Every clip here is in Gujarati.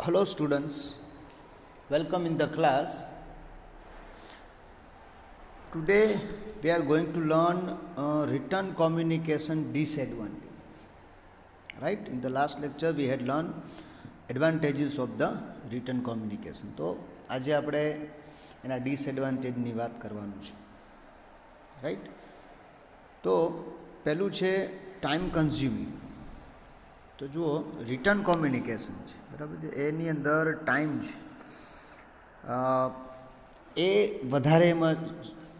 Hello students, welcome in the class. Today we are going to learn written communication disadvantages. Right? In the last lecture we had learned advantages of the written communication. તો આજે આપણે એના ડિસએડવાન્ટેજની વાત કરવાનું છે. રાઈટ? તો પહેલું છે ટાઈમ કન્ઝ્યુમિંગ. તો જુઓ, રિટર્ન કોમ્યુનિકેશન છે, બરાબર છે, એની અંદર ટાઈમ છે એ વધારે એમાં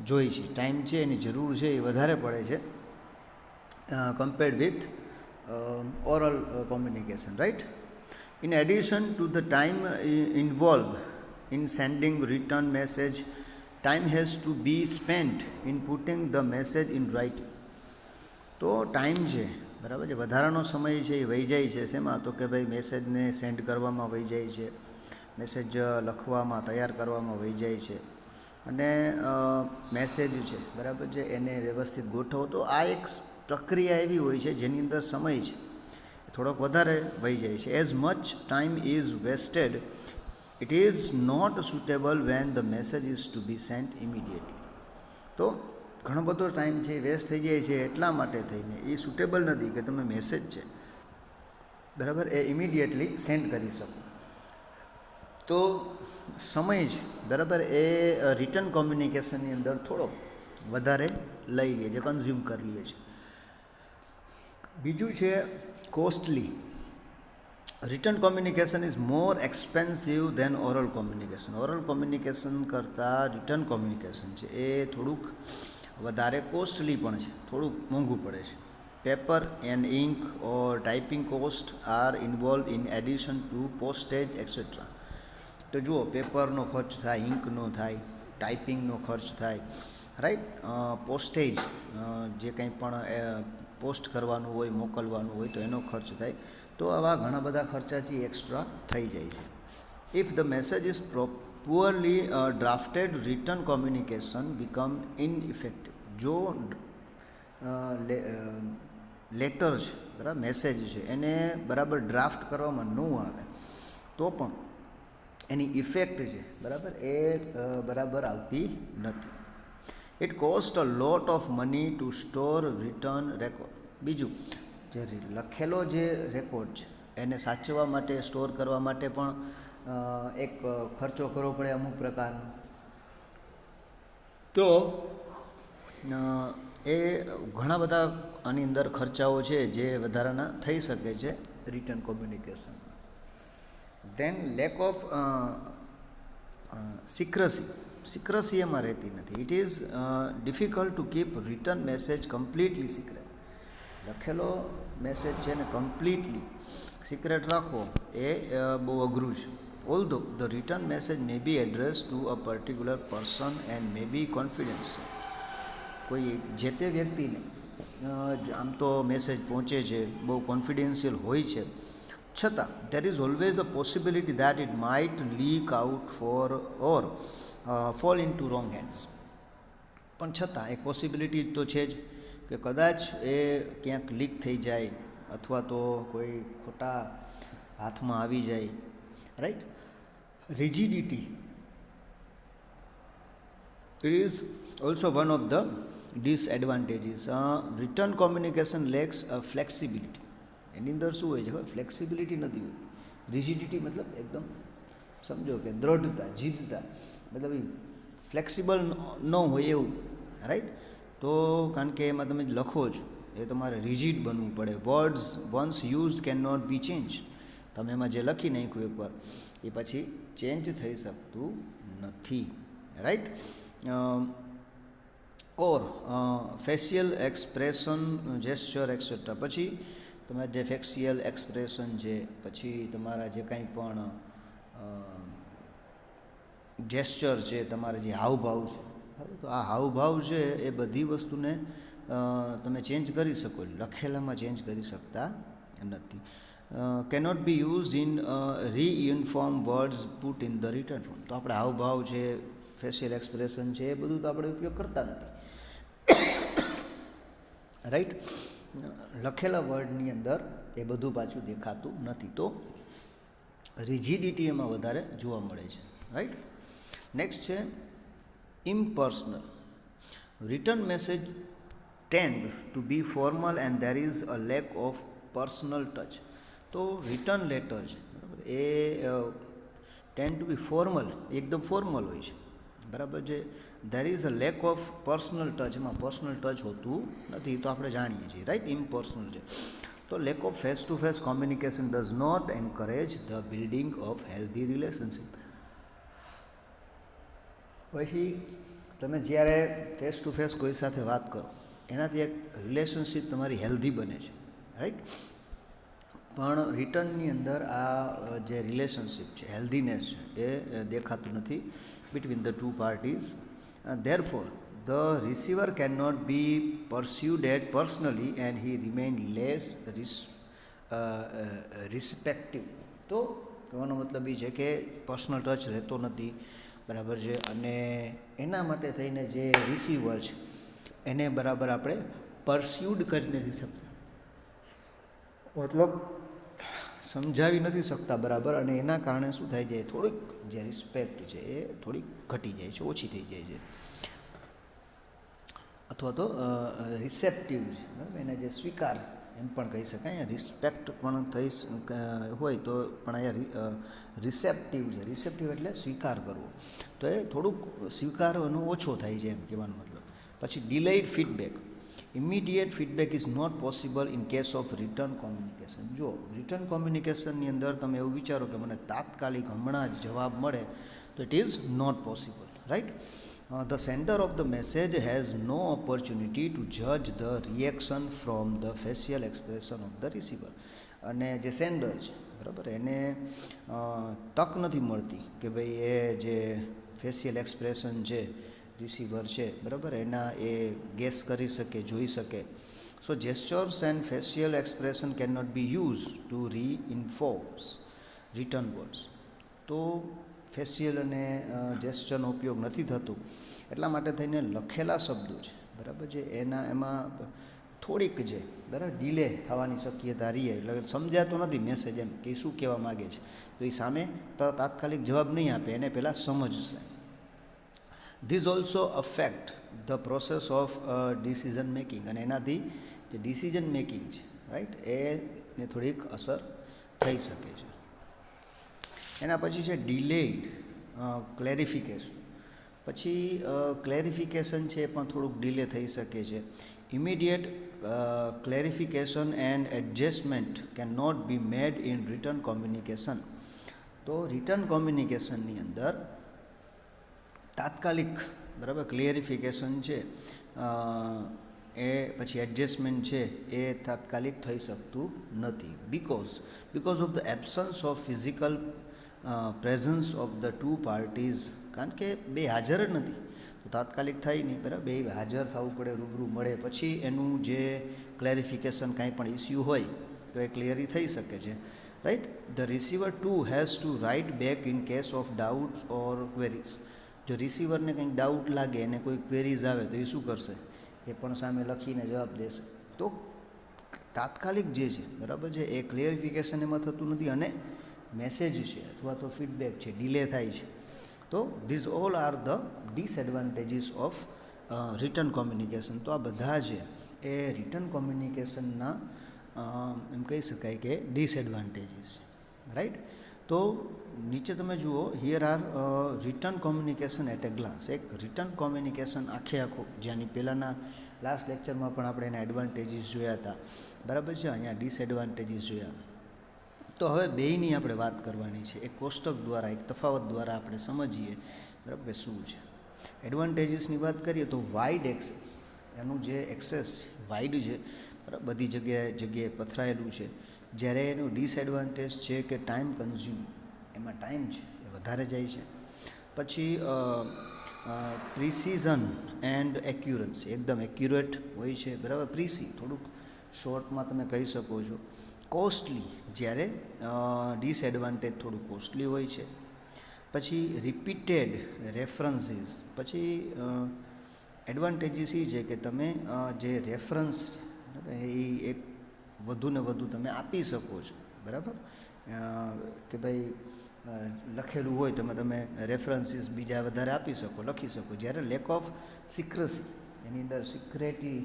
જોઈએ છે. ટાઈમ છે એની જરૂર છે એ વધારે પડે છે compared with oral communication. Right? In addition to the time involve in sending return message, time has to be spent in putting the message in writing. તો ટાઈમ છે, બરાબર છે, વધારાનો સમય છે એ વહી જાય છે શેમાં? તો કે ભાઈ મેસેજને સેન્ડ કરવામાં વહી જાય છે, મેસેજ લખવામાં, તૈયાર કરવામાં વહી જાય છે, અને મેસેજ છે, બરાબર છે, એને વ્યવસ્થિત ગોઠવો. તો આ એક પ્રક્રિયા એવી હોય છે જેની અંદર સમય છે થોડોક વધારે વહી જાય છે. As much time is vested, it is not suitable when the message is to be sent immediately. તો ઘણો બધો ટાઈમ છે વેસ્ટ થઈ જાય છે એટલા માટે થઈને એ સુટેબલ નથી કે તમે મેસેજ છે, બરાબર, એ ઇમિડિયેટલી સેન્ડ કરી શકો. તો સમય છે, બરાબર, એ રિટર્ન કોમ્યુનિકેશનની અંદર થોડો વધારે લઈ લે છે, કન્ઝ્યુમ કરી લે છે. બીજું છે costly. Written communication is more expensive than oral communication. Oral communication કરતાં રિટર્ન કોમ્યુનિકેશન છે એ થોડુંક વધારે કોસ્ટલી પણ છે, થોડુંક મોંઘું પડે છે. Paper and ink or typing cost are involve in addition to postage etcetera. તો જુઓ, પેપરનો ખર્ચ થાય, ઇન્કનો થાય, ટાઈપિંગનો ખર્ચ થાય, રાઈટ, પોસ્ટેજ જે કંઈ પણ પોસ્ટ કરવાનું હોય, મોકલવાનું હોય તો એનો ખર્ચ થાય. તો આવા ઘણા બધા ખર્ચા છે એક્સ્ટ્રા થઈ જાય છે. If the message is poorly drafted, written communication become ineffective. જો લેટર છે, બરાબર, મેસેજ છે, એને બરાબર ડ્રાફ્ટ કરવામાં ન આવે તો પણ એની ઇફેક્ટ છે, બરાબર, એ બરાબર આવતી નથી. It cost a lot of money to store return record. બીજું, જે લખેલો જે રેકોર્ડ છે એને સાચવવા માટે, સ્ટોર કરવા માટે પણ એક ખર્ચો કરવો પડે અમુક પ્રકારનો. તો એ ઘણા બધા આની અંદર ખર્ચાઓ છે જે વધારાના થઈ શકે છે written communication. Then lack of secrecy એમાં રહેતી નથી. It is difficult to keep written message completely secret. લખેલો મેસેજ છે ને કમ્પ્લીટલી સિક્રેટ રાખવો એ બહુ અઘરું છે. Although the written message may be address to a particular person and may be confidential. કોઈ જે તે વ્યક્તિને આમ તો મેસેજ પહોંચે છે, બહુ કોન્ફિડેન્શિયલ હોય છે, છતાં there is always a possibility that it might leak out or fall into wrong hands. પણ છતાં એક પોસિબિલિટી તો છે જ કે કદાચ એ ક્યાંક લીક થઈ જાય અથવા તો કોઈ ખોટા હાથમાં આવી જાય. Right? Rigidity is also one of the disadvantages. Written communication lacks flexibility. એની અંદર શું હોય છે? ફ્લેક્સિબિલિટી નથી હોતી. રિજિડિટી મતલબ એકદમ સમજો કે દ્રઢતા, જીદતા, મતલબ એ ફ્લેક્સિબલ ન હોય એવું. રાઈટ? તો કારણ કે એમાં તમે લખો છો એ તમારે રિજિડ બનવું પડે. Words once used can not be change. તમે એમાં જે લખી નાખ્યું એકવાર એ પછી ચેન્જ થઈ શકતું નથી. રાઈટ? ઓર ફેશિયલ એક્સપ્રેશન, જેસ્ચર એક્સેટ્રા. પછી તમારે જે ફેશિયલ એક્સપ્રેશન છે, પછી તમારા જે કાંઈ પણ જેસ્ચર છે, તમારા જે હાવભાવ છે, તો આ હાવભાવ છે એ બધી વસ્તુને તમે ચેન્જ કરી શકો, લખેલામાં ચેન્જ કરી શકતા નથી. Cannot be use in reinforce words put in the written form. તો આપણે હાવભાવ છે, ફેશિયલ એક્સપ્રેશન છે, એ બધું તો આપણે ઉપયોગ કરતા નથી. રાઈટ? લખેલા વર્ડની અંદર એ બધું પાછું દેખાતું નથી. તો રિજિડિટી એમાં વધારે જોવા મળે છે, રાઈટ. નેક્સ્ટ છે impersonal. Written message tend to be formal and there is a lack of personal touch. તો રિટર્ન લેટર છે બરાબર એ ટેન્ડ ટુ બી ફોર્મલ, એકદમ ફોર્મલ હોય છે બરાબર. જે there is a lack of personal touch, એમાં પર્સનલ ટચ હોતું નથી, તો આપણે જાણીએ છીએ, રાઈટ. ઇમ્પર્સનલ છે. તો lack of face to face communication does not encourage the building of healthy relationship. પછી તમે જ્યારે ફેસ ટુ ફેસ કોઈ સાથે વાત કરો એનાથી એક રિલેશનશિપ તમારી હેલ્ધી બને છે, રાઈટ. પણ રિટર્નની અંદર આ જે રિલેશનશિપ છે, હેલ્ધીનેસ છે, એ દેખાતું નથી between the two parties. Therefore the receiver can not be persuaded personally and he remain less respective. તો કહેવાનો મતલબ એ છે કે પર્સનલ ટચ રહેતો નથી બરાબર છે, અને એના માટે થઈને જે રિસીવર છે એને બરાબર આપણે પરસ્યુડ કરી નથી શકતા, મતલબ સમજાવી નથી શકતા બરાબર, અને એના કારણે શું થાય છે, થોડીક જે રિસ્પેક્ટ છે એ થોડીક ઘટી જાય છે, ઓછી થઈ જાય છે, અથવા તો રિસેપ્ટિવ છે બરાબર, એને જે સ્વીકાર એમ પણ કહી શકાય. અહીંયા રિસ્પેક્ટ પણ થઈ હોય તો પણ અહીંયા રિસેપ્ટિવ છે. રિસેપ્ટિવ એટલે સ્વીકાર કરવો, તો એ થોડુંક સ્વીકારવાનો ઓછો થાય છે એમ કહેવાનો મતલબ. પછી delayed feedback. Immediate feedback is not possible in case of written communication. જો રિટર્ન કોમ્યુનિકેશનની અંદર તમે એવું વિચારો કે મને તાત્કાલિક હમણાં જ જવાબ મળે, તો it is not possible, right. The sender of the message has no opportunity to judge the reaction from the facial expression of the receiver. અને જે સેન્ડર છે બરાબર એને તક નથી મળતી કે ભાઈ એ જે ફેશિયલ એક્સપ્રેશન છે રિસીવર છે બરાબર એના એ ગેસ કરી શકે, જોઈ શકે. So gestures and facial expression can not be use to reinforce written words. તો ફેશિયલ અને જેસ્ચરનો ઉપયોગ નથી થતો, એટલા માટે થઈને લખેલા શબ્દો છે બરાબર છે એમાં થોડીક છે બરાબર ડીલે થવાની શક્યતા રહે, એટલે સમજાતો નથી મેસેજ એમ કે શું કહેવા માગે છે, તો એ સામે તાત્કાલિક જવાબ નહીં આપે, એને પહેલાં સમજશે. This also affect the process of decision making, અને એનાથી જે ડિસિઝન મેકિંગ છે રાઈટ એને થોડીક અસર થઈ શકે છે. એના પછી છે ડિલેડ ક્લેરિફિકેશન. પછી ક્લેરિફિકેશન છે પણ થોડુંક ડિલે થઈ શકે છે. Immediate clarification and adjustment can not be made in written communication. તો રિટર્ન કોમ્યુનિકેશનની અંદર તાત્કાલિક બરાબર ક્લિયરિફિકેશન છે એ પછી એડજસ્ટમેન્ટ છે એ તાત્કાલિક થઈ શકતું નથી, because of the absence of physical presence of the two parties. કારણ કે બે હાજર જ નથી તો તાત્કાલિક થાય નહીં બરાબર, બે હાજર થવું પડે, રૂબરૂ મળે પછી એનું જે ક્લેરિફિકેશન કાંઈ પણ ઇસ્યુ હોય તો એ ક્લિયરી થઈ શકે છે, right. The receiver too has to write back in case of doubts or queries. જો રિસીવરને કંઈક ડાઉટ લાગે અને કોઈ ક્વેરીઝ આવે તો એ શું કરશે, એ પણ સામે લખીને જવાબ દેશે. તો તાત્કાલિક જે છે બરાબર છે એ ક્લિયરિફિકેશન એમાં થતું નથી, અને મેસેજ છે અથવા તો ફીડબેક છે ડિલે થાય છે. તો this all are the disadvantages of written communication. તો આ બધા છે એ રિટર્ન કોમ્યુનિકેશનના એમ કહી શકાય કે ડિસએડવાન્ટેજીસ, રાઈટ. તો નીચે તમે જુઓ, here are written communication at a glance. એક રિટર્ન કોમ્યુનિકેશન આખું જેની પહેલાંના લાસ્ટ લેક્ચરમાં પણ આપણે એના એડવાન્ટેજીસ જોયા હતા બરાબર છે, અહીંયા ડિસએડવાન્ટેજીસ જોયા. તો હવે બેયની આપણે વાત કરવાની છે, એક કોષ્ટક દ્વારા એક તફાવત દ્વારા આપણે સમજીએ બરાબર કે શું છે. એડવાન્ટેજીસની વાત કરીએ તો વાઇડ એક્સેસ, એનું જે એક્સેસ છે વાઇડ છે બરાબર, બધી જગ્યાએ પથરાયેલું છે. જ્યારે એનું ડિસએડવાન્ટેજ છે કે ટાઈમ કન્ઝ્યુમ, એમાં ટાઈમ છે એ વધારે જાય છે. પછી પ્રિસિઝન એન્ડ એક્યુરન્સી, એકદમ એક્યુરેટ હોય છે બરાબર, પ્રીસી થોડુંક શોર્ટમાં તમે કહી શકો છો. કોસ્ટલી, જ્યારે ડિસએડવાન્ટેજ થોડું કોસ્ટલી હોય છે. પછી રિપીટેડ રેફરન્સીસ, પછી એડવાન્ટેજીસ એ છે કે તમે જે રેફરન્સ એ એક વધુ ને વધુ તમે આપી શકો છો બરાબર, કે ભાઈ લખેલું હોય તો એમાં તમે રેફરન્સીસ બીજા વધારે આપી શકો, લખી શકો. જ્યારે લેક ઓફ સિક્રસી, એની અંદર સિક્રેટી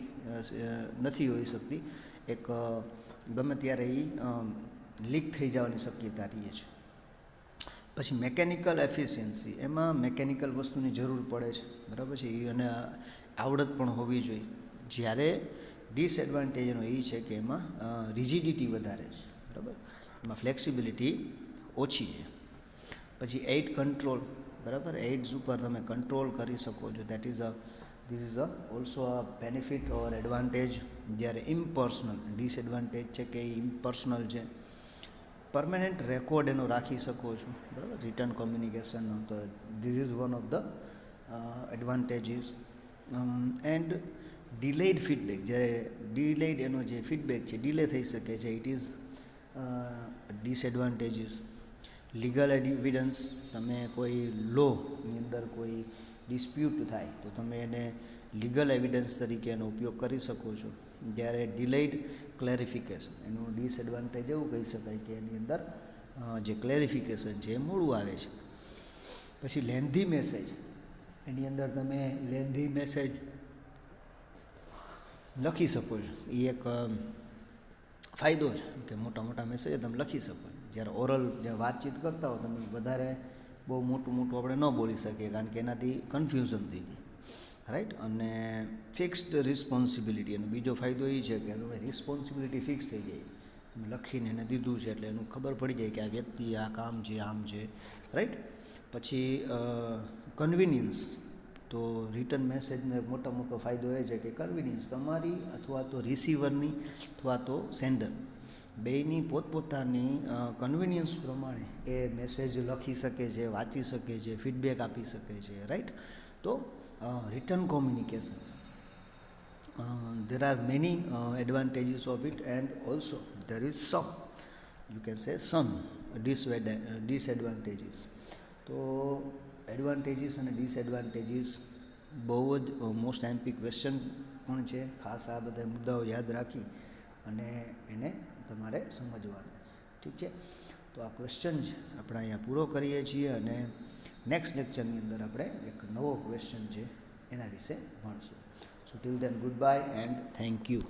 નથી હોઈ શકતી, એક ગમે ત્યારે એ લીક થઈ જવાની શક્યતા રહે છે. પછી મેકેનિકલ એફિશિયન્સી, એમાં મેકેનિકલ વસ્તુની જરૂર પડે છે, બરાબર છે, અને આવડત પણ હોવી જોઈએ. જ્યારે ડિસએડવાન્ટેજ એનો એ છે કે એમાં રિજિડિટી વધારે છે, બરાબર, એમાં ફ્લેક્સિબિલિટી ઓછી છે. પછી એઇડ કંટ્રોલ, બરાબર, એઇડ્સ ઉપર તમે કંટ્રોલ કરી શકો છો. This is also a benefit or advantage. જ્યારે ઇમ્પર્સનલ, ડિસએડવાન્ટેજ છે કે એ ઇમ્પર્સનલ છે. પરમેનન્ટ રેકોર્ડ એનો રાખી શકો છો, બરાબર, રિટર્ન કોમ્યુનિકેશનનો. તો this is one of the advantages. And delayed feedback, જ્યારે ડિલેડ એનો જે ફીડબેક છે ડિલે થઈ શકે છે, it is disadvantages. Legal evidence, તમે કોઈ લોની અંદર કોઈ ડિસ્પ્યુટ થાય તો તમે એને લીગલ એવિડન્સ તરીકે એનો ઉપયોગ કરી શકો છો. જ્યારે ડિલેડ ક્લેરિફિકેશન, એનું ડિસએડવાન્ટેજ એવું કહી શકાય કે એની અંદર જે ક્લેરિફિકેશન છે એ મોડું આવે છે. પછી લેન્ધી મેસેજ, એની અંદર તમે લેન્ધી મેસેજ લખી શકો છો, એ એક ફાયદો છે કે મોટા મોટા મેસેજ તમે લખી શકો. જ્યારે ઓરલ જે વાતચીત કરતા હો તમે, વધારે બહુ મોટું આપણે ન બોલી શકીએ, કારણ કે એનાથી કન્ફ્યુઝન થઈ જાય, રાઈટ. અને ફિક્સ્ડ રિસ્પોન્સિબિલિટી, એનો બીજો ફાયદો એ છે કે રિસ્પોન્સિબિલિટી ફિક્સ થઈ જાય. તમે લખીને એને દીધું છે એટલે એનું ખબર પડી જાય કે આ વ્યક્તિ આ કામ છે, આમ છે, રાઈટ. પછી કન્વિનિયન્સ, તો રિટર્ન મેસેજનો એક મોટો ફાયદો એ છે કે કન્વિનિયન્સ, તમારી અથવા તો રિસીવરની અથવા તો સેન્ડર બેયની પોતપોતાની કન્વિનિયન્સ પ્રમાણે એ મેસેજ લખી શકે છે, વાંચી શકે છે, ફીડબેક આપી શકે છે, રાઈટ. તો return communication, there are many advantages of it, and also there is some, you can say some disadvantages. તો એડવાન્ટેજીસ અને ડિસએડવાન્ટેજીસ બહુ જ મોસ્ટ એમ્પી ક્વેશ્ચન પણ છે. ખાસ આ બધા મુદ્દાઓ યાદ રાખી અને એને તમારે સમજવાના છે, ઠીક છે. તો આ ક્વેશ્ચન જ આપણે અહીંયા પૂરો કરીએ છીએ, અને નેક્સ્ટ લેક્ચરની અંદર આપણે એક નવો ક્વેશ્ચન છે એના વિશે ભણશું. So till then, goodbye and thank you.